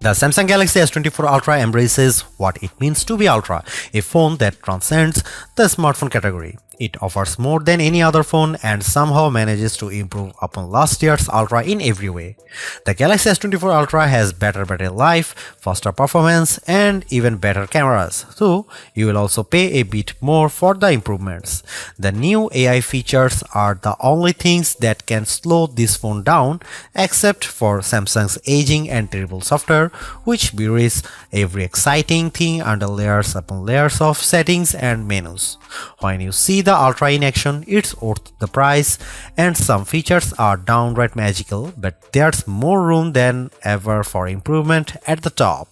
The Samsung Galaxy S24 Ultra embraces what it means to be Ultra, a phone that transcends the smartphone category. It offers more than any other phone and somehow manages to improve upon last year's Ultra in every way. The Galaxy S24 Ultra has better battery life, faster performance, and even better cameras, so you will also pay a bit more for the improvements. The new AI features are the only things that can slow this phone down, except for Samsung's aging and terrible software, which buries every exciting thing under layers upon layers of settings and menus. When you see the Ultra in action, it's worth the price, and some features are downright magical, but there's more room than ever for improvement at the top.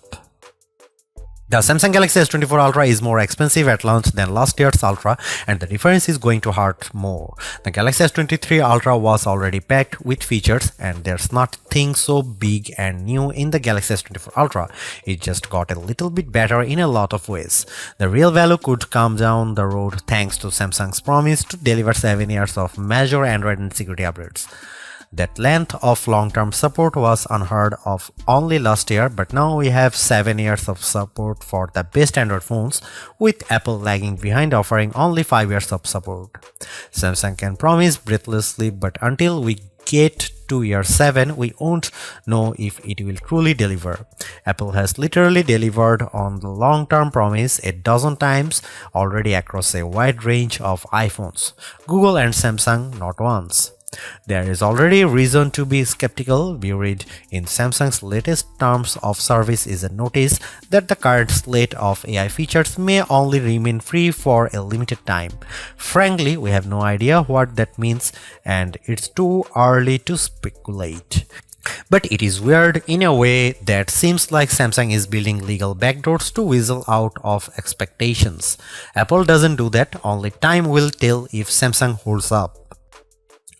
The Samsung Galaxy S24 Ultra is more expensive at launch than last year's Ultra, and the difference is going to hurt more. The Galaxy S23 Ultra was already packed with features, and there's nothing so big and new in the Galaxy S24 Ultra. It just got a little bit better in a lot of ways. The real value could come down the road thanks to Samsung's promise to deliver 7 years of major Android and security updates. That length of long-term support was unheard of only last year, but now we have 7 years of support for the best Android phones, with Apple lagging behind offering only 5 years of support. Samsung can promise breathlessly, but until we get to year 7, we won't know if it will truly deliver. Apple has literally delivered on the long-term promise a dozen times already across a wide range of iPhones. Google and Samsung not once. There is already reason to be skeptical. Buried in Samsung's latest terms of service is a notice that the current slate of AI features may only remain free for a limited time. Frankly, we have no idea what that means, and it's too early to speculate. But it is weird in a way that seems like Samsung is building legal backdoors to weasel out of expectations. Apple doesn't do that, only time will tell if Samsung holds up.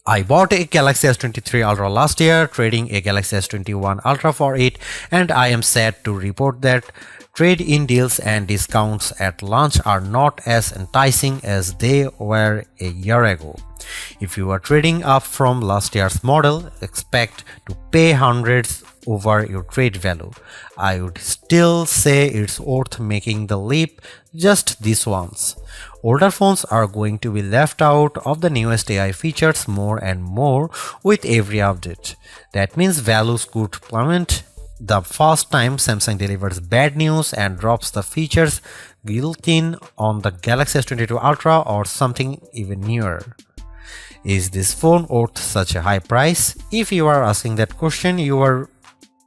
I bought a Galaxy S23 Ultra last year, trading a Galaxy S21 Ultra for it, and I am sad to report that trade-in deals and discounts at launch are not as enticing as they were a year ago. If you are trading up from last year's model, expect to pay hundreds over your trade value. I would still say it's worth making the leap just this once. Older phones are going to be left out of the newest AI features more and more with every update. That means values could plummet the first time Samsung delivers bad news and drops the features built-in on the Galaxy S22 Ultra or something even newer. Is this phone worth such a high price? If you are asking that question, you are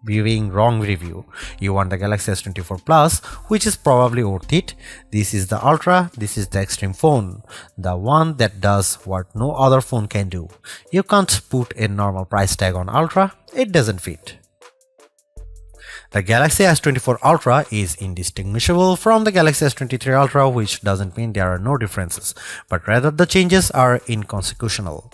viewing wrong review. You want the Galaxy S24 Plus, which is probably worth it. This is the Ultra, this is the extreme phone, the one that does what no other phone can do. You can't put a normal price tag on Ultra, it doesn't fit. The Galaxy S24 Ultra is indistinguishable from the Galaxy S23 Ultra, which doesn't mean there are no differences, but rather the changes are inconsequential.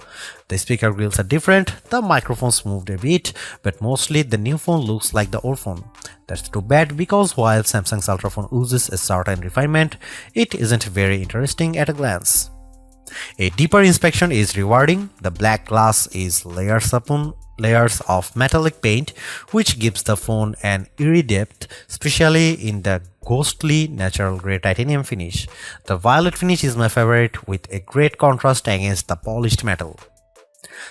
The speaker grills are different, the microphones moved a bit, but mostly the new phone looks like the old phone. That's too bad, because while Samsung's Ultra phone oozes a certain refinement, it isn't very interesting at a glance. A deeper inspection is rewarding. The black glass is layers upon layers of metallic paint, which gives the phone an eerie depth, especially in the ghostly natural grey titanium finish. The violet finish is my favorite, with a great contrast against the polished metal.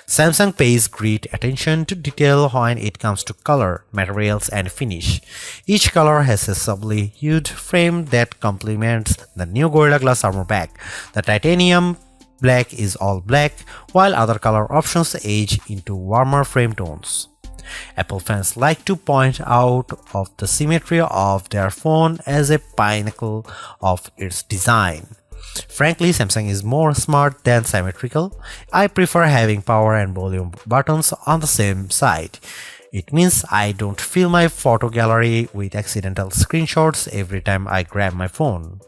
Samsung pays great attention to detail when it comes to color, materials, and finish. Each color has a subtly hued frame that complements the new Gorilla Glass armor back. The titanium black is all black, while other color options age into warmer frame tones. Apple fans like to point out of the symmetry of their phone as a pinnacle of its design. Frankly, Samsung is more smart than symmetrical. I prefer having power and volume buttons on the same side. It means I don't fill my photo gallery with accidental screenshots every time I grab my phone.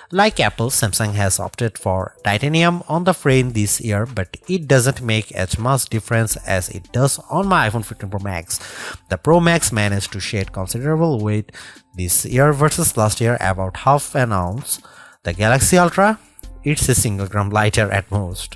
Like Apple, Samsung has opted for titanium on the frame this year, but it doesn't make as much difference as it does on my iPhone 15 Pro Max. The Pro Max managed to shed considerable weight this year versus last year, about half an ounce. The Galaxy Ultra, it's a single gram lighter at most.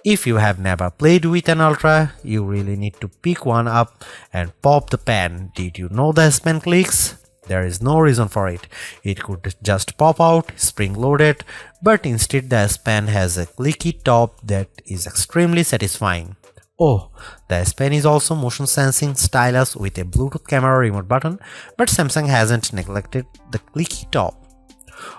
If you have never played with an Ultra, you really need to pick one up and pop the pen. Did you know the S Pen clicks? There is no reason for it. It could just pop out, spring-loaded, but instead the S Pen has a clicky top that is extremely satisfying. Oh, the S Pen is also motion sensing stylus with a Bluetooth camera remote button, but Samsung hasn't neglected the clicky top.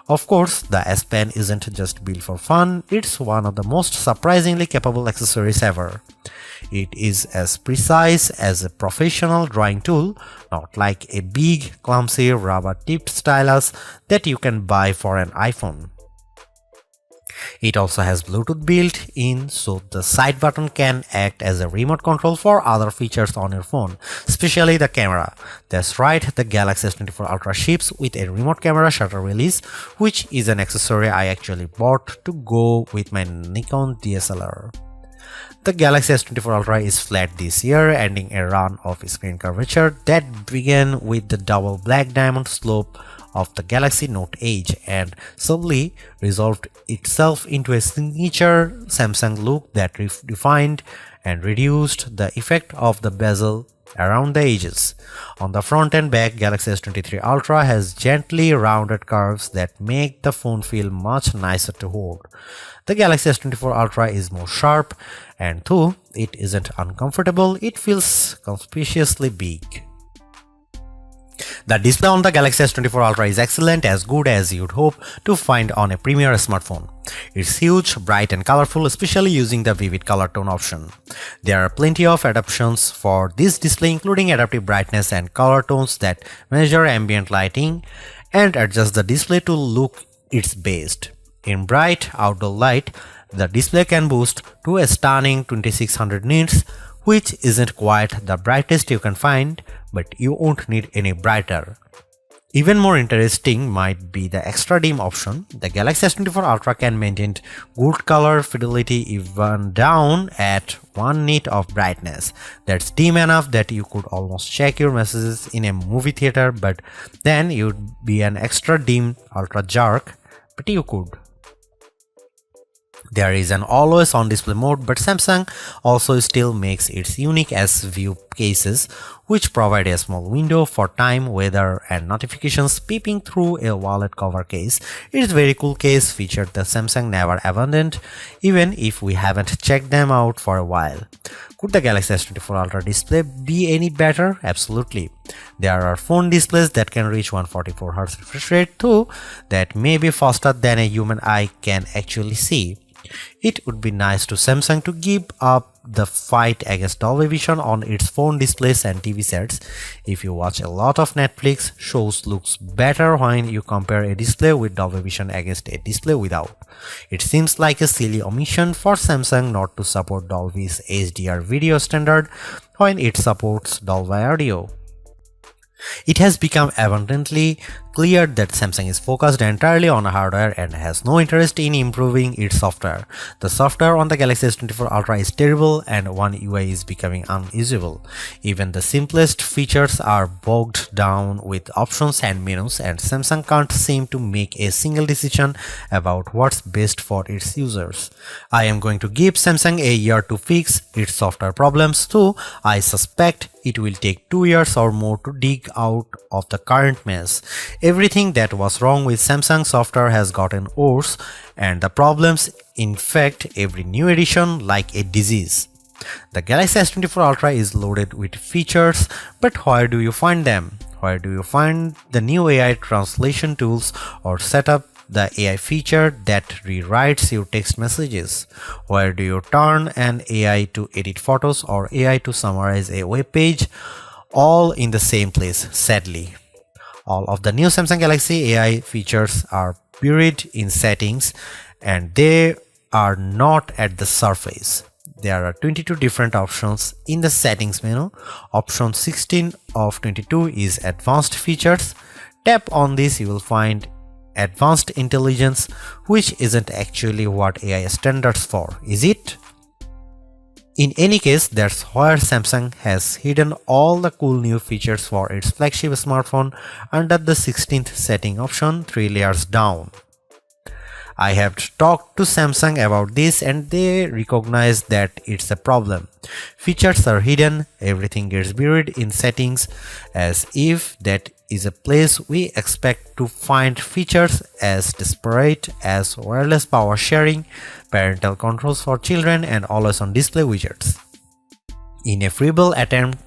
Of course, the S Pen isn't just built for fun, it's one of the most surprisingly capable accessories ever. It is as precise as a professional drawing tool, not like a big, clumsy, rubber-tipped stylus that you can buy for an iPhone. It also has Bluetooth built in, so the side button can act as a remote control for other features on your phone, especially the camera. That's right, the Galaxy S24 Ultra ships with a remote camera shutter release, which is an accessory I actually bought to go with my Nikon DSLR. The Galaxy S24 Ultra is flat this year, ending a run of screen curvature that began with the double black diamond slope of the Galaxy Note Edge and subtly resolved itself into a signature Samsung look that refined and reduced the effect of the bezel around the edges. On the front and back, Galaxy S23 Ultra has gently rounded curves that make the phone feel much nicer to hold. The Galaxy S24 Ultra is more sharp, and though it isn't uncomfortable, it feels conspicuously big. The display on the Galaxy S24 Ultra is excellent, as good as you'd hope to find on a premier smartphone. It's huge, bright and colorful, especially using the vivid color tone option. There are plenty of adaptations for this display, including adaptive brightness and color tones that measure ambient lighting and adjust the display to look its best. In bright outdoor light, the display can boost to a stunning 2600 nits, which isn't quite the brightest you can find, but you won't need any brighter. Even more interesting might be the extra dim option. The Galaxy S24 Ultra can maintain good color fidelity even down at 1 nit of brightness. That's dim enough that you could almost check your messages in a movie theater, but then you'd be an extra dim ultra jerk, but you could. There is an always on display mode, but Samsung also still makes its unique S View cases, which provide a small window for time, weather and notifications peeping through a wallet cover case. It's a very cool case feature that Samsung never abandoned, even if we haven't checked them out for a while. Could the Galaxy S24 Ultra display be any better? Absolutely. There are phone displays that can reach 144Hz refresh rate too, that may be faster than a human eye can actually see. It would be nice to Samsung to give up the fight against Dolby Vision on its phone displays and TV sets. If you watch a lot of Netflix shows, looks better when you compare a display with Dolby Vision against a display without. It seems like a silly omission for Samsung not to support Dolby's HDR video standard when it supports Dolby Audio. It has become abundantly clear that Samsung is focused entirely on hardware and has no interest in improving its software. The software on the Galaxy S24 Ultra is terrible and One UI is becoming unusable. Even the simplest features are bogged down with options and menus, and Samsung can't seem to make a single decision about what's best for its users. I am going to give Samsung a year to fix its software problems, though I suspect it will take 2 years or more to dig out of the current mess. Everything that was wrong with Samsung software has gotten worse, and the problems infect every new edition like a disease. The Galaxy S24 Ultra is loaded with features, but where do you find them? Where do you find the new AI translation tools or set up the AI feature that rewrites your text messages? Where do you turn an AI to edit photos or AI to summarize a web page? All in the same place, sadly. All of the new Samsung Galaxy AI features are buried in settings, and they are not at the surface. There are 22 different options in the settings menu. Option 16 of 22 is advanced features. Tap on this, you will find advanced intelligence, which isn't actually what AI standards for, is it? In any case, that's where Samsung has hidden all the cool new features for its flagship smartphone under the 16th setting option, 3 layers down. I have talked to Samsung about this and they recognize that it's a problem. Features are hidden, everything gets buried in settings as if that is a place we expect to find features as disparate as wireless power sharing, parental controls for children, and always on display widgets. In a feeble attempt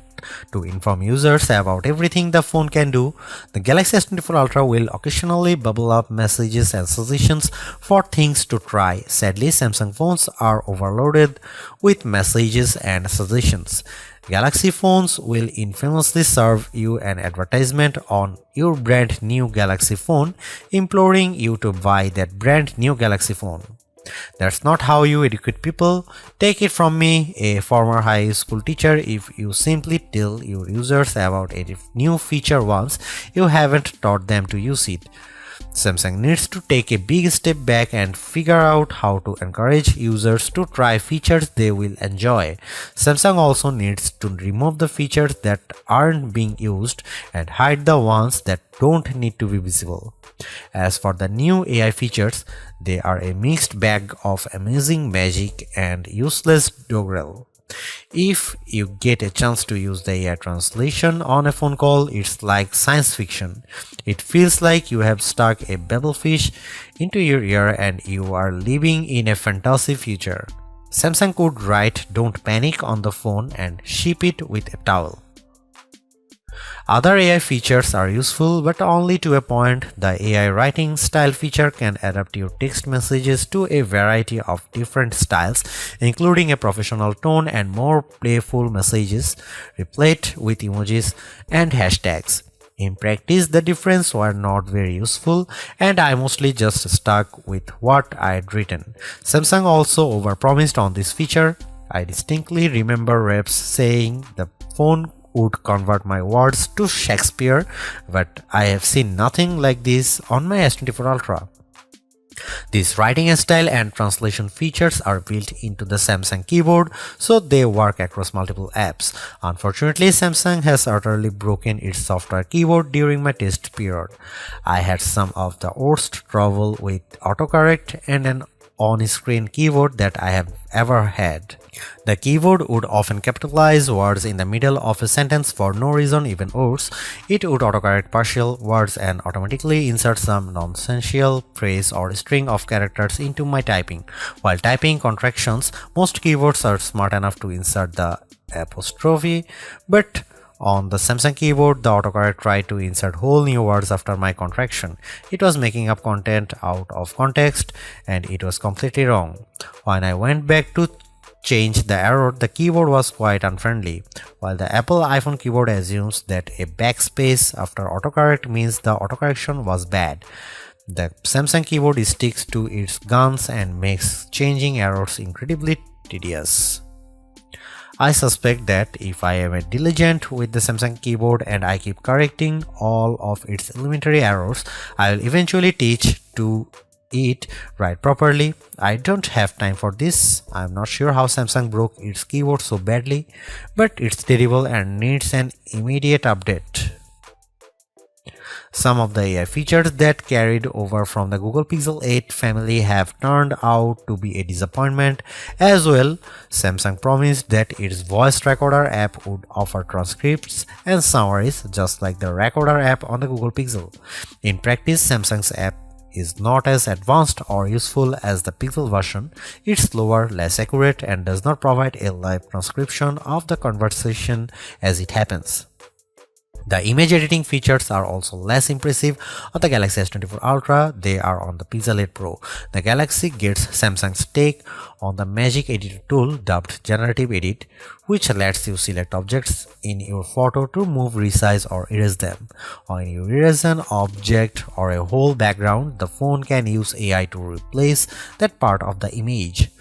to inform users about everything the phone can do, the Galaxy S24 Ultra will occasionally bubble up messages and suggestions for things to try. Sadly, Samsung phones are overloaded with messages and suggestions. Galaxy phones will infamously serve you an advertisement on your brand new Galaxy phone, imploring you to buy that brand new Galaxy phone. That's not how you educate people. Take it from me, a former high school teacher, if you simply tell your users about a new feature once you haven't taught them to use it. Samsung needs to take a big step back and figure out how to encourage users to try features they will enjoy. Samsung also needs to remove the features that aren't being used and hide the ones that don't need to be visible. As for the new AI features, they are a mixed bag of amazing magic and useless doggerel. If you get a chance to use the AI translation on a phone call, it's like science fiction. It feels like you have stuck a babblefish into your ear and you are living in a fantasy future. Samsung could write "Don't panic" on the phone and ship it with a towel. Other AI features are useful, but only to a point. The AI writing style feature can adapt your text messages to a variety of different styles, including a professional tone and more playful messages, replete with emojis and hashtags. In practice, the difference were not very useful, and I mostly just stuck with what I had written. Samsung also overpromised on this feature. I distinctly remember reps saying the phone would convert my words to Shakespeare, but I have seen nothing like this on my S24 Ultra. These writing style and translation features are built into the Samsung keyboard, so they work across multiple apps. Unfortunately, Samsung has utterly broken its software keyboard during my test period. I had some of the worst trouble with autocorrect and an on-screen keyboard that I have ever had. The keyboard would often capitalize words in the middle of a sentence for no reason, even worse. It would autocorrect partial words and automatically insert some nonsensical phrase or string of characters into my typing. While typing contractions, most keyboards are smart enough to insert the apostrophe, but on the Samsung keyboard, the autocorrect tried to insert whole new words after my contraction. It was making up content out of context, and it was completely wrong. When I went back to change the error, the keyboard was quite unfriendly. While the Apple iPhone keyboard assumes that a backspace after autocorrect means the autocorrection was bad, the Samsung keyboard sticks to its guns and makes changing errors incredibly tedious. I suspect that if I am diligent with the Samsung keyboard and I keep correcting all of its elementary errors, I will eventually teach to it right properly. I don't have time for this. I'm not sure how Samsung broke its keyboard so badly, but it's terrible and needs an immediate update. Some of the AI features that carried over from the Google Pixel 8 family have turned out to be a disappointment as well. Samsung promised that its voice recorder app would offer transcripts and summaries just like the recorder app on the Google Pixel. In practice, Samsung's app is not as advanced or useful as the Pixel version. It's slower, less accurate, and does not provide a live transcription of the conversation as it happens. The image editing features are also less impressive on the Galaxy S24 Ultra. They are on the Pixel 8 Pro. The Galaxy gets Samsung's take on the Magic Editor tool dubbed Generative Edit, which lets you select objects in your photo to move, resize, or erase them. When you erase an object or a whole background, the phone can use AI to replace that part of the image.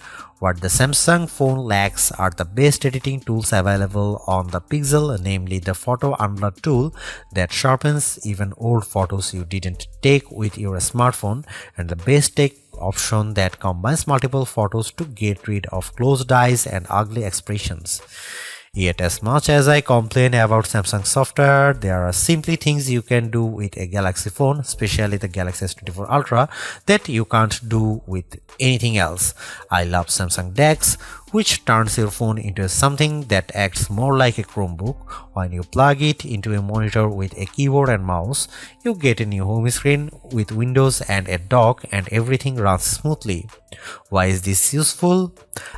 What the Samsung phone lacks are the best editing tools available on the Pixel, namely the Photo Unblur tool that sharpens even old photos you didn't take with your smartphone, and the best take option that combines multiple photos to get rid of closed eyes and ugly expressions. Yet, as much as I complain about Samsung software, there are simply things you can do with a Galaxy phone, especially the Galaxy S24 Ultra, that you can't do with anything else. I love Samsung DeX, which turns your phone into something that acts more like a Chromebook. When you plug it into a monitor with a keyboard and mouse, you get a new home screen with windows and a dock, and everything runs smoothly. Why is this useful?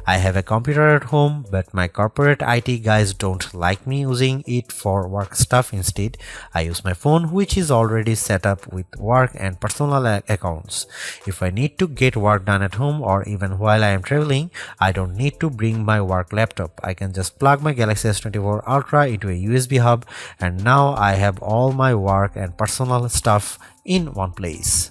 I have a computer at home, but my corporate IT guys don't like me using it for work stuff. Instead, I use my phone, which is already set up with work and personal accounts. If I need to get work done at home or even while I am traveling, I don't need to bring my work laptop. I can just plug my Galaxy S24 Ultra into a USB hub, and now I have all my work and personal stuff in one place.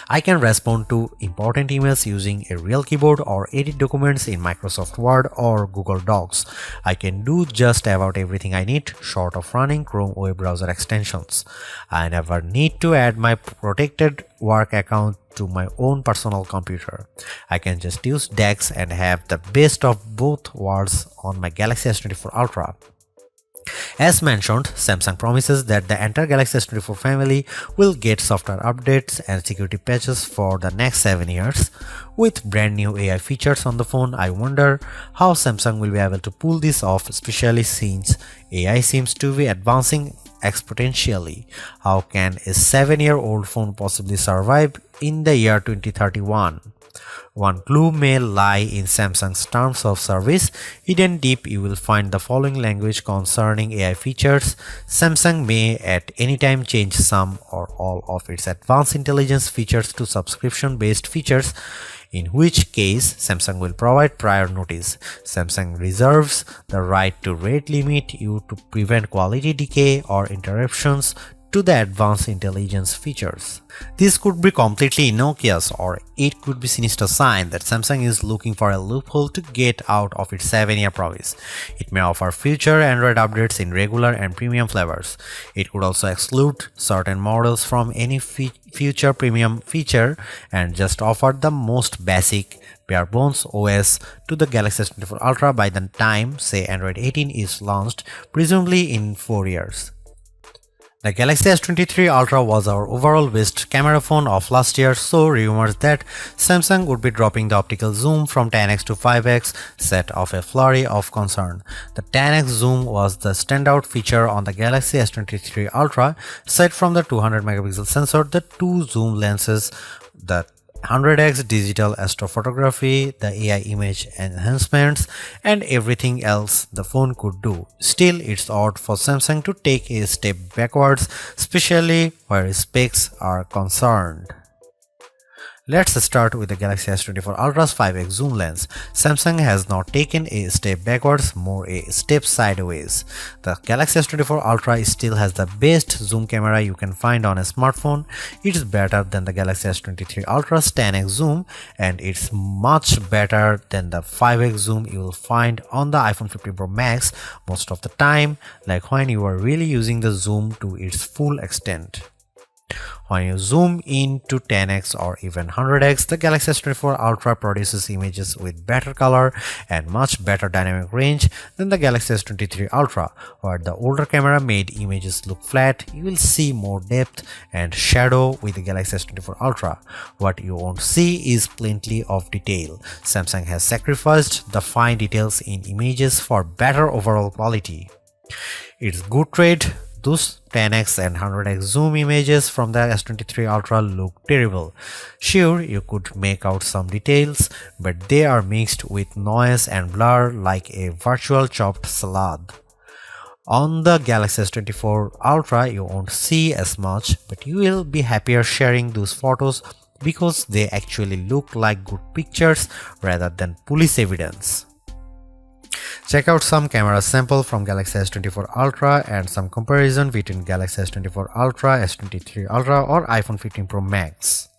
I can respond to important emails using a real keyboard or edit documents in Microsoft Word or Google Docs. I can do just about everything I need short of running Chrome web browser extensions. I never need to add my protected work account to my own personal computer. I can just use DeX and have the best of both worlds on my Galaxy S24 Ultra. As mentioned, Samsung promises that the entire Galaxy S24 family will get software updates and security patches for the next 7 years. With brand new AI features on the phone, I wonder how Samsung will be able to pull this off, especially since AI seems to be advancing exponentially. How can a 7-year-old phone possibly survive in the year 2031? One clue may lie in Samsung's terms of service. Hidden deep, you will find the following language concerning AI features. Samsung may at any time change some or all of its advanced intelligence features to subscription-based features, in which case Samsung will provide prior notice. Samsung reserves the right to rate limit you to prevent quality decay or interruptions to the advanced intelligence features. This could be completely innocuous, or it could be a sinister sign that Samsung is looking for a loophole to get out of its 7-year promise. It may offer future Android updates in regular and premium flavors. It could also exclude certain models from any future premium feature and just offer the most basic bare bones OS to the Galaxy S24 Ultra by the time, say, Android 18 is launched, presumably in 4 years. The Galaxy S23 Ultra was our overall best camera phone of last year, so rumors that Samsung would be dropping the optical zoom from 10x to 5x set off a flurry of concern. The 10x zoom was the standout feature on the Galaxy S23 Ultra. Aside from the 200 megapixel sensor, the two zoom lenses, the 100x digital astrophotography, the AI image enhancements, and everything else the phone could do. Still, it's odd for Samsung to take a step backwards, especially where specs are concerned. Let's start with the Galaxy S24 Ultra's 5x zoom lens. Samsung has not taken a step backwards, more a step sideways. The Galaxy S24 Ultra still has the best zoom camera you can find on a smartphone. It's better than the Galaxy S23 Ultra's 10x zoom, and it's much better than the 5x zoom you will find on the iPhone 15 Pro Max most of the time, like when you are really using the zoom to its full extent. When you zoom in to 10x or even 100x, the Galaxy S24 Ultra produces images with better color and much better dynamic range than the Galaxy S23 Ultra. Where the older camera made images look flat, you will see more depth and shadow with the Galaxy S24 Ultra. What you won't see is plenty of detail. Samsung has sacrificed the fine details in images for better overall quality. It's good trade. Those 10x and 100x zoom images from the S23 Ultra look terrible. Sure, you could make out some details, but they are mixed with noise and blur like a virtual chopped salad. On the Galaxy S24 Ultra, you won't see as much, but you will be happier sharing those photos because they actually look like good pictures rather than police evidence. Check out some camera sample from Galaxy S24 Ultra and some comparison between Galaxy S24 Ultra, S23 Ultra or iPhone 15 Pro Max.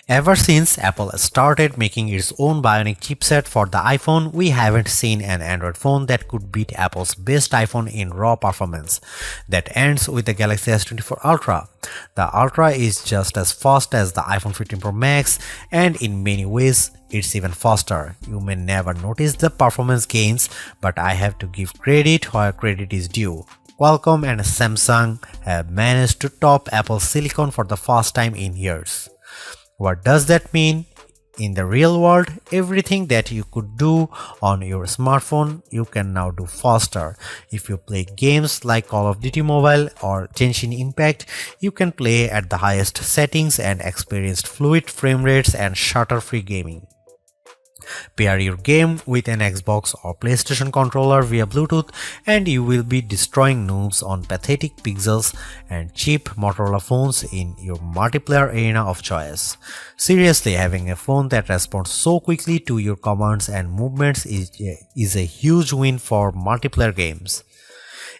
Ever since Apple started making its own Bionic chipset for the iPhone, we haven't seen an Android phone that could beat Apple's best iPhone in raw performance. That ends with the Galaxy S24 Ultra. The Ultra is just as fast as the iPhone 15 Pro Max, and in many ways, it's even faster. You may never notice the performance gains, but I have to give credit where credit is due. Qualcomm and Samsung have managed to top Apple's silicon for the first time in years. What does that mean? In the real world, everything that you could do on your smartphone, you can now do faster. If you play games like Call of Duty Mobile or Genshin Impact, you can play at the highest settings and experience fluid frame rates and stutter-free gaming. Pair your game with an Xbox or PlayStation controller via Bluetooth and you will be destroying noobs on pathetic pixels and cheap Motorola phones in your multiplayer arena of choice. Seriously, having a phone that responds so quickly to your commands and movements is a huge win for multiplayer games.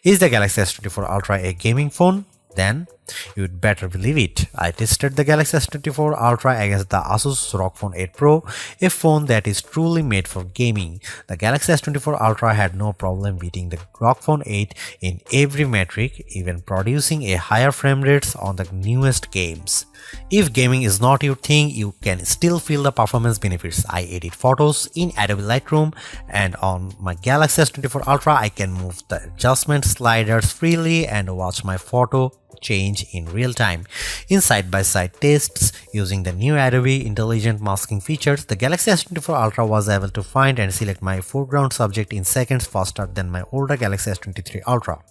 Is the Galaxy S24 Ultra a gaming phone? Then you'd better believe it. I tested the Galaxy S24 Ultra against the Asus ROG Phone 8 Pro, a phone that is truly made for gaming. The Galaxy S24 Ultra had no problem beating the ROG Phone 8 in every metric, even producing a higher frame rates on the newest games. If gaming is not your thing, you can still feel the performance benefits. I edit photos in Adobe Lightroom, and on my Galaxy S24 Ultra I can move the adjustment sliders freely and watch my photo change in real time. In side-by-side tests using the new Adobe Intelligent Masking features, the Galaxy S24 Ultra was able to find and select my foreground subject in seconds faster than my older Galaxy S23 Ultra.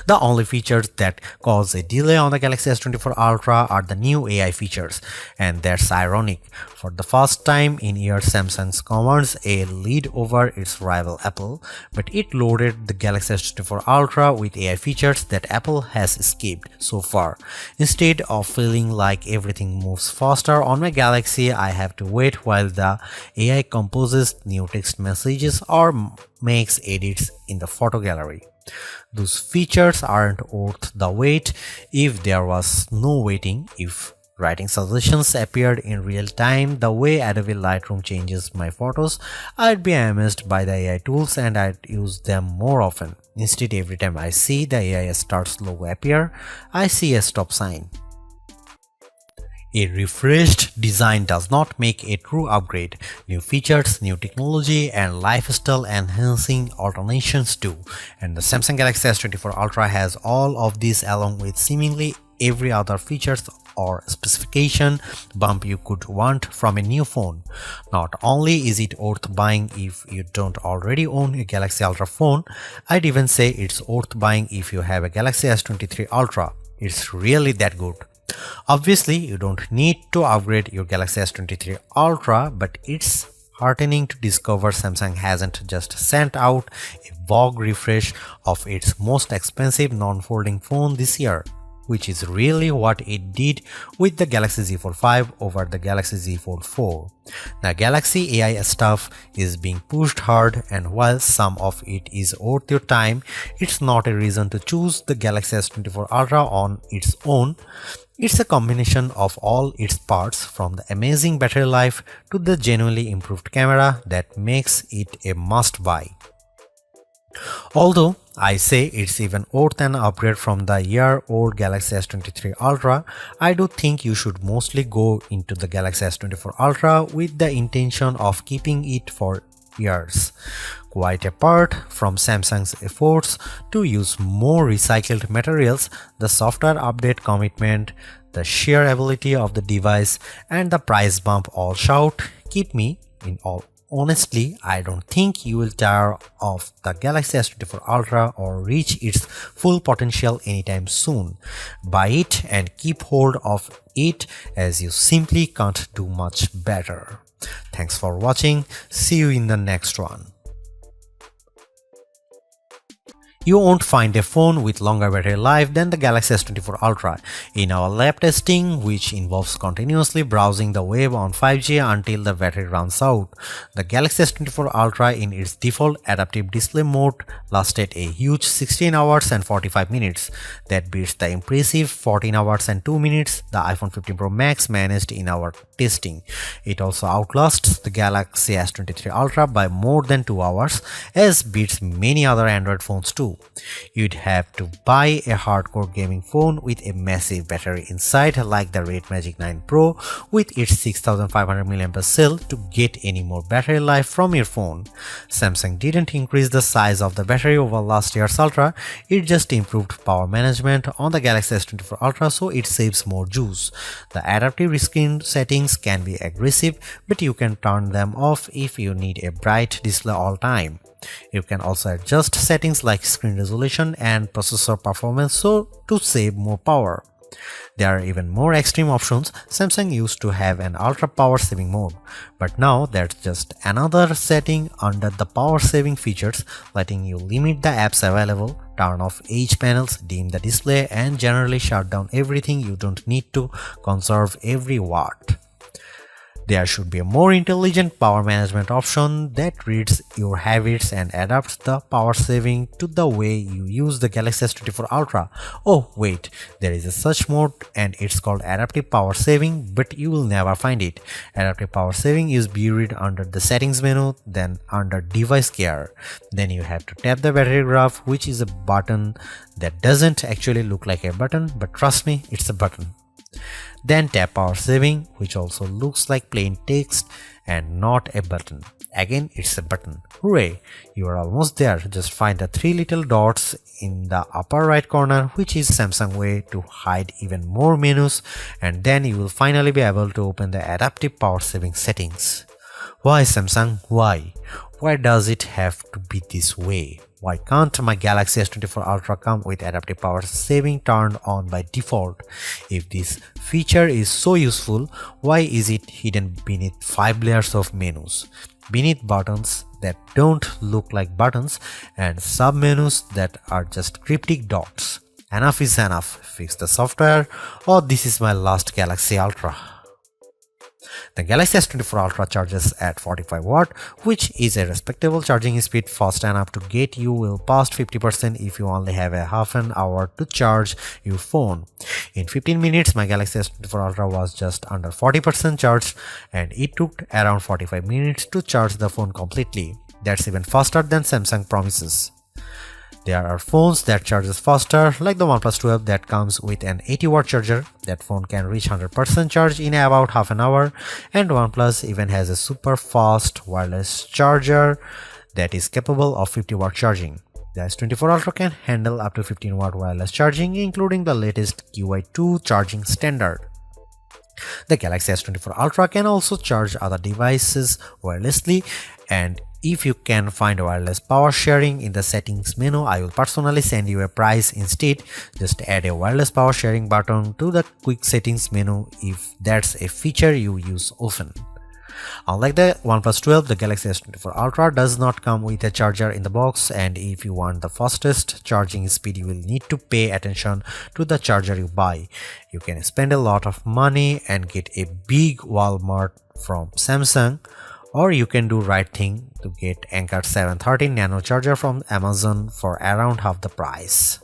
The only features that cause a delay on the Galaxy S24 Ultra are the new AI features, and that's ironic. For the first time in years, Samsung's commands a lead over its rival Apple, but it loaded the Galaxy S24 Ultra with AI features that Apple has skipped so far. Instead of feeling like everything moves faster on my Galaxy, I have to wait while the AI composes new text messages or makes edits in the photo gallery. Those features aren't worth the wait if there was no waiting. If writing suggestions appeared in real time the way Adobe Lightroom changes my photos, I'd be amazed by the AI tools and I'd use them more often. Instead, every time I see the AI starts logo appear, I see a stop sign. A refreshed design does not make a true upgrade. New features, new technology, and lifestyle enhancing alternations do. And the Samsung Galaxy S24 Ultra has all of these along with seemingly every other features or specification bump you could want from a new phone. Not only is it worth buying if you don't already own a Galaxy Ultra phone, I'd even say it's worth buying if you have a Galaxy S23 Ultra. It's really that good. Obviously, you don't need to upgrade your Galaxy S23 Ultra, but it's heartening to discover Samsung hasn't just sent out a vogue refresh of its most expensive non-folding phone this year, which is really what it did with the Galaxy Z Fold 5 over the Galaxy Z Fold 4. The Galaxy AI stuff is being pushed hard, and while some of it is worth your time, it's not a reason to choose the Galaxy S24 Ultra on its own. It's a combination of all its parts, from the amazing battery life to the genuinely improved camera, that makes it a must-buy. Although I say it's even worth an upgrade from the year-old Galaxy S23 Ultra, I do think you should mostly go into the Galaxy S24 Ultra with the intention of keeping it for years. Quite apart from Samsung's efforts to use more recycled materials, the software update commitment, the sheer ability of the device, and the price bump all shout, keep me in all. Honestly, I don't think you will tire of the Galaxy S24 Ultra or reach its full potential anytime soon. Buy it and keep hold of it, as you simply can't do much better. Thanks for watching. See you in the next one. You won't find a phone with longer battery life than the Galaxy S24 Ultra. In our lab testing, which involves continuously browsing the web on 5G until the battery runs out, the Galaxy S24 Ultra in its default adaptive display mode lasted a huge 16 hours and 45 minutes. That beats the impressive 14 hours and 2 minutes the iPhone 15 Pro Max managed in our testing. It also outlasts the Galaxy S23 Ultra by more than 2 hours, as beats many other Android phones too. You'd have to buy a hardcore gaming phone with a massive battery inside like the Red Magic 9 Pro with its 6500 mAh cell to get any more battery life from your phone. Samsung didn't increase the size of the battery over last year's Ultra, it just improved power management on the Galaxy S24 Ultra so it saves more juice. The adaptive screen settings can be aggressive, but you can turn them off if you need a bright display all time. You can also adjust settings like screen resolution and processor performance to save more power. There are even more extreme options. Samsung used to have an ultra power saving mode, but now that's just another setting under the power saving features, letting you limit the apps available, turn off edge panels, dim the display, and generally shut down everything you don't need to conserve every watt. There should be a more intelligent power management option that reads your habits and adapts the power saving to the way you use the Galaxy S24 Ultra. Oh wait, there is a such mode and it's called adaptive power saving, but you will never find it. Adaptive power saving is buried under the settings menu, then under device care. Then you have to tap the battery graph, which is a button that doesn't actually look like a button, but trust me, it's a button. Then tap power saving, which also looks like plain text and not a button. Again, it's a button. Hooray! You are almost there. Just find the three little dots in the upper right corner, which is Samsung way to hide even more menus, and then you will finally be able to open the adaptive power saving settings. Why Samsung? Why? Why does it have to be this way? Why can't my Galaxy S24 Ultra come with adaptive power saving turned on by default? If this feature is so useful, why is it hidden beneath 5 layers of menus? Beneath buttons that don't look like buttons and sub-menus that are just cryptic dots. Enough is enough. Fix the software, or this is my last Galaxy Ultra. The Galaxy S24 Ultra charges at 45 watt, which is a respectable charging speed, fast enough to get you well past 50% if you only have a half an hour to charge your phone. In 15 minutes, my Galaxy S24 Ultra was just under 40% charged, and it took around 45 minutes to charge the phone completely. That's even faster than Samsung promises. There are phones that charges faster, like the OnePlus 12 that comes with an 80 watt charger. That phone can reach 100% charge in about half an hour, and OnePlus even has a super fast wireless charger that is capable of 50 watt charging. The S24 Ultra can handle up to 15 watt wireless charging, including the latest QI2 charging standard. The Galaxy S24 Ultra can also charge other devices wirelessly, and if you can find wireless power sharing in the settings menu, I will personally send you a price instead. Just add a wireless power sharing button to the quick settings menu if that's a feature you use often. Unlike the OnePlus 12, the Galaxy S24 Ultra does not come with a charger in the box, and if you want the fastest charging speed, you will need to pay attention to the charger you buy. You can spend a lot of money and get a big Walmart from Samsung, or you can do right thing to get Anker 730 nano charger from Amazon for around half the price.